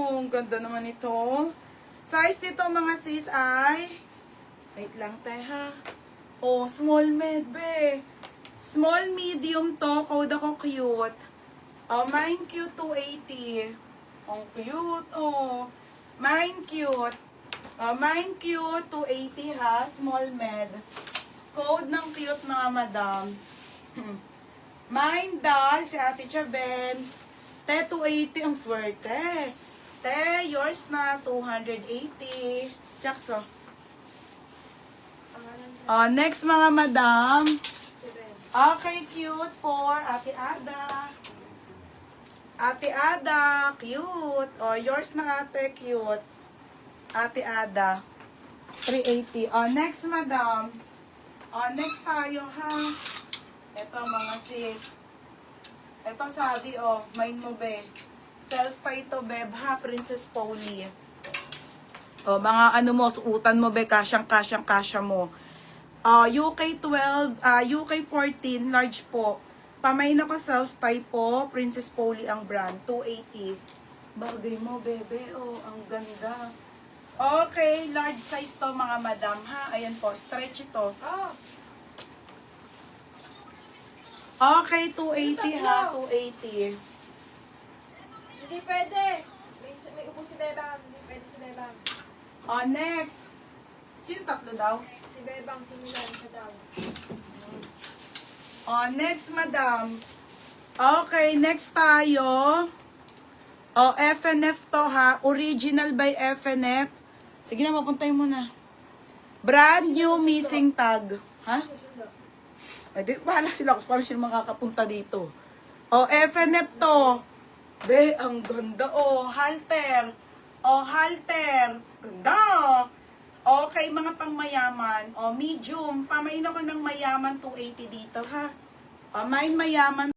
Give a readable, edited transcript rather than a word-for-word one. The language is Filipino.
ang ganda naman ito. Size nito mga sis ay, wait lang tayo ha. Oh, small med, be. Small medium to, code ako cute. Oh, mine cute 280. Oh, cute, oh. Mine cute. Oh, mine cute 280 ha, small med. Code ng cute mga madam. Mine doll, si Ate Chaben. Te, 280 ang swerte. Te, yours na, 280. Chakso. Next mga madam. Okay, cute for Ate Ada. Ate Ada, cute. Yours na ate, cute. Ate Ada. 380. Next madam. Next tayo ha. Ito mga sis. Ito sabi, mine mo be. Self-tie to beb ha, Princess Polly. Mga ano mo, suutan mo be, kasyang-kasya mo. UK 12, UK 14, large po. Pamay na ka self-tie po, Princess Polly ang brand, 280. Bagay mo, bebe, ang ganda. Okay, large size to mga madam ha. Ayan po, stretch ito. Okay, 280 ha, 280. Hindi pwede. May upo si Bebang. Hindi pwede si Bebang. Next. Sino tatlo daw? Si Bebang, simulan siya daw. Next, madam. Okay, next tayo. FNF to ha. Original by FNF. Sige na, mapuntay mo na. Brand new missing tag. Ha? Susundo. Di, wala sila. Paano sila makakapunta dito? FNF to. Be, ang ganda. Halter. Halter. Ganda. Okay, mga pangmayaman. Medium. Pamain ako ng mayaman 280 dito, ha? Mine mayaman.